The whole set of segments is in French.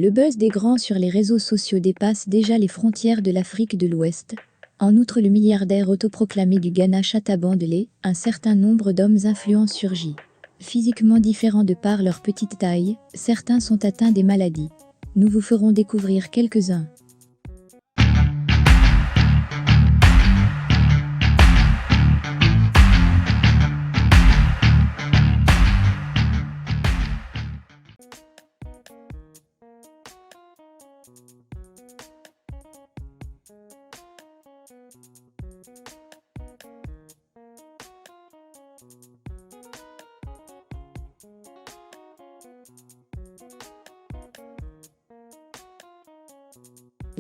Le buzz des grands sur les réseaux sociaux dépasse déjà les frontières de l'Afrique de l'Ouest. En outre le milliardaire autoproclamé du Ghana Shatta Bandele, un certain nombre d'hommes influents surgit. Physiquement différents de par leur petite taille, certains sont atteints des maladies. Nous vous ferons découvrir quelques-uns.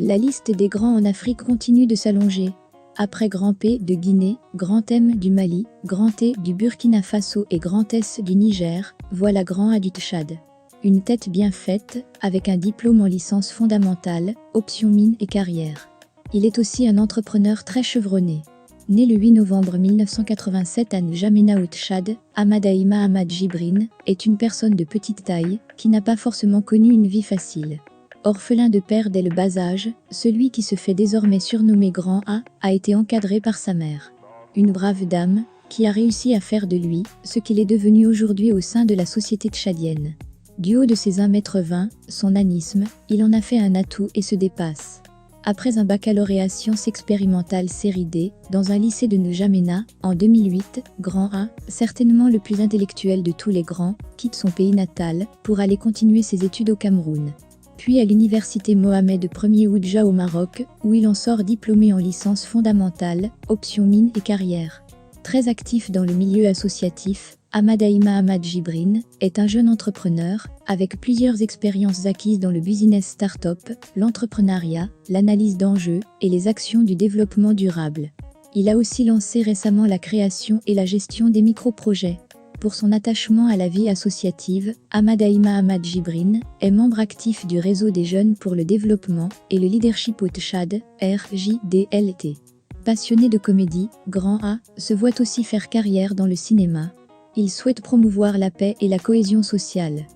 La liste des grands en Afrique continue de s'allonger. Après Grand P de Guinée, Grand M du Mali, Grand T du Burkina Faso et Grand S du Niger, voilà Grand A du Tchad. Une tête bien faite, avec un diplôme en licence fondamentale, option mine et carrière. Il est aussi un entrepreneur très chevronné. Né le 8 novembre 1987 à N'Djamena au Tchad, Ahmadaïma Ahmad Djibrine est une personne de petite taille, qui n'a pas forcément connu une vie facile. Orphelin de père dès le bas âge, celui qui se fait désormais surnommer Grand A été encadré par sa mère. Une brave dame, qui a réussi à faire de lui ce qu'il est devenu aujourd'hui au sein de la société tchadienne. Du haut de ses 1,20 m, son anisme, il en a fait un atout et se dépasse. Après un baccalauréat sciences expérimentales série D, dans un lycée de N'Djamena, en 2008, Grand A, certainement le plus intellectuel de tous les grands, quitte son pays natal pour aller continuer ses études au Cameroun. Puis à l'université Mohamed Ier Oudja au Maroc, où il en sort diplômé en licence fondamentale, option mine et carrière. Très actif dans le milieu associatif, Ahmadaïma Ahmad Djibrine est un jeune entrepreneur, avec plusieurs expériences acquises dans le business start-up, l'entrepreneuriat, l'analyse d'enjeux et les actions du développement durable. Il a aussi lancé récemment la création et la gestion des micro-projets. Pour son attachement à la vie associative, Ahmadaïma Ahmad Djibrine est membre actif du Réseau des jeunes pour le développement et le leadership au Tchad, RJDLT. Passionné de comédie, Grand A se voit aussi faire carrière dans le cinéma. Il souhaite promouvoir la paix et la cohésion sociale.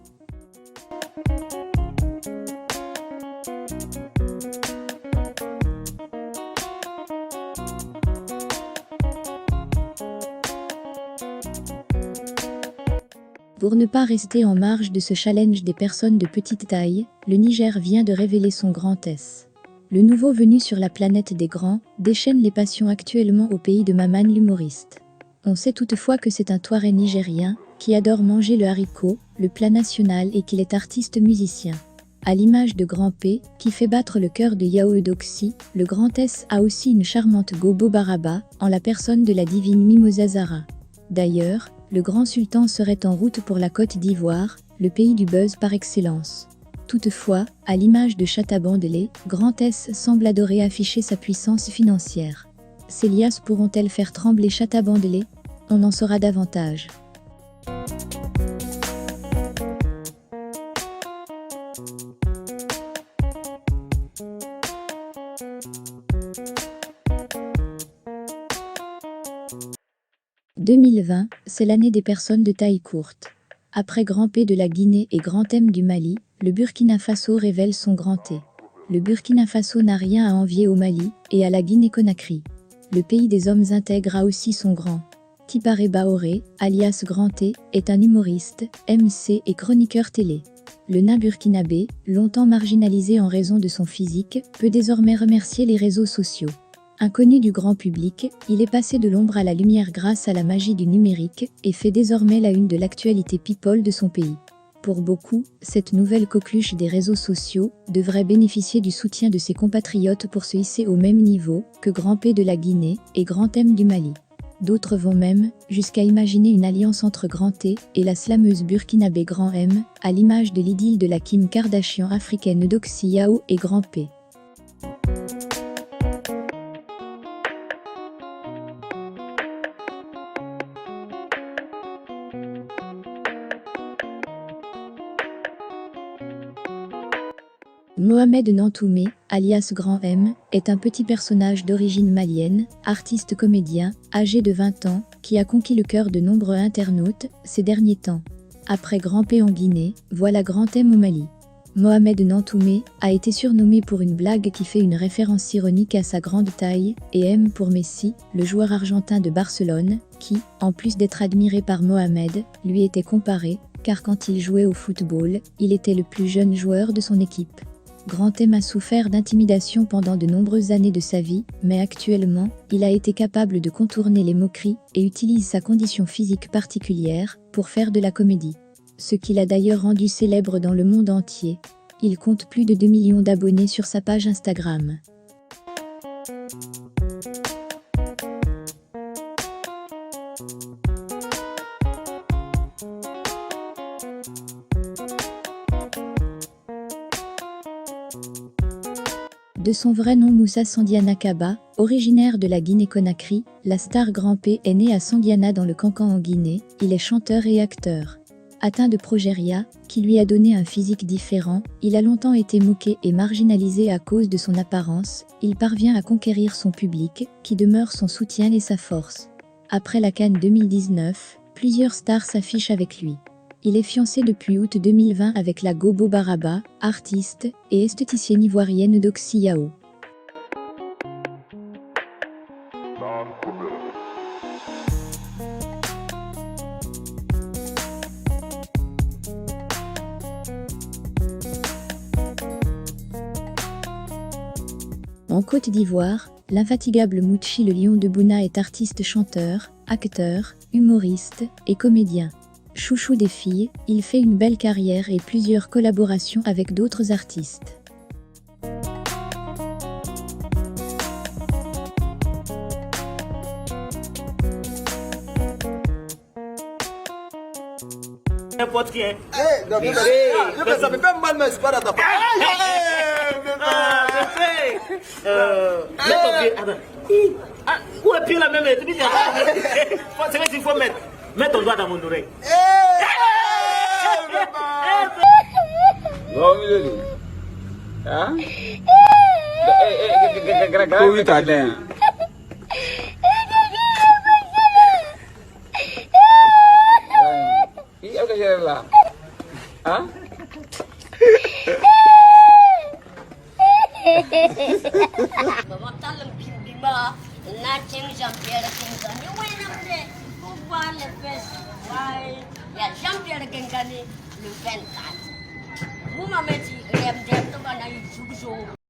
Pour ne pas rester en marge de ce challenge des personnes de petite taille, le Niger vient de révéler son Grand S. Le nouveau venu sur la planète des grands déchaîne les passions actuellement au pays de Maman l'humoriste. On sait toutefois que c'est un Touareg nigérien qui adore manger le haricot, le plat national et qu'il est artiste-musicien. À l'image de Grand P, qui fait battre le cœur de Yao Eudoxie, le Grand S a aussi une charmante Gobo Baraba, en la personne de la divine Mimosa Zara. D'ailleurs, le grand sultan serait en route pour la Côte d'Ivoire, le pays du buzz par excellence. Toutefois, à l'image de Shatta Bandele, Grand S semble adorer afficher sa puissance financière. Ces liasses pourront-elles faire trembler Shatta Bandele? On en saura davantage. « 2020, c'est l'année des personnes de taille courte. Après Grand P de la Guinée et Grand M du Mali, le Burkina Faso révèle son Grand T. Le Burkina Faso n'a rien à envier au Mali et à la Guinée-Conakry. Le pays des hommes intègres a aussi son grand. Tiparé Baoré, alias Grand T, est un humoriste, MC et chroniqueur télé. Le nain burkinabé, longtemps marginalisé en raison de son physique, peut désormais remercier les réseaux sociaux. Inconnu du grand public, il est passé de l'ombre à la lumière grâce à la magie du numérique et fait désormais la une de l'actualité people de son pays. Pour beaucoup, cette nouvelle coqueluche des réseaux sociaux devrait bénéficier du soutien de ses compatriotes pour se hisser au même niveau que Grand P de la Guinée et Grand M du Mali. D'autres vont même jusqu'à imaginer une alliance entre Grand T et la slameuse burkinabé Grand M, à l'image de l'idylle de la Kim Kardashian africaine Eudoxie Yao et Grand P. Mohamed Nantoumé, alias Grand M, est un petit personnage d'origine malienne, artiste comédien, âgé de 20 ans, qui a conquis le cœur de nombreux internautes ces derniers temps. Après Grand P en Guinée, voilà Grand M au Mali. Mohamed Nantoumé a été surnommé pour une blague qui fait une référence ironique à sa grande taille, et M pour Messi, le joueur argentin de Barcelone, qui, en plus d'être admiré par Mohamed, lui était comparé, car quand il jouait au football, il était le plus jeune joueur de son équipe. Grand M a souffert d'intimidation pendant de nombreuses années de sa vie, mais actuellement, il a été capable de contourner les moqueries et utilise sa condition physique particulière pour faire de la comédie. Ce qui l'a d'ailleurs rendu célèbre dans le monde entier. Il compte plus de 2 millions d'abonnés sur sa page Instagram. De son vrai nom Moussa Sandiana Kaba, originaire de la Guinée-Conakry, la star Grand P est né à Sandiana dans le Cancan en Guinée, il est chanteur et acteur. Atteint de progéria, qui lui a donné un physique différent, il a longtemps été moqué et marginalisé à cause de son apparence, il parvient à conquérir son public, qui demeure son soutien et sa force. Après la CAN 2019, plusieurs stars s'affichent avec lui. Il est fiancé depuis août 2020 avec la Gobo Baraba, artiste, et esthéticienne ivoirienne Doxy Yao. En Côte d'Ivoire, l'infatigable Mouchi le lion de Bouna est artiste chanteur, acteur, humoriste et comédien. Chouchou des filles, il fait une belle carrière et plusieurs collaborations avec d'autres artistes. N'importe qui. Ça me fait mal, mais c'est pas d'accord. Mets ton pied. Attends. Où est pied la même? C'est vrai qu'il faut mettre. Mets ton doigt dans mon oreille. Non, il est là. Hein? Comment t'as dit? Iya ke sini lah. Hah? Bapak talam bimba, na ceng Jean-Pierre Kengani, wena pour voir le fest. Il y a Jean-Pierre Kengani le 24. Vous m'avez dit, il y a un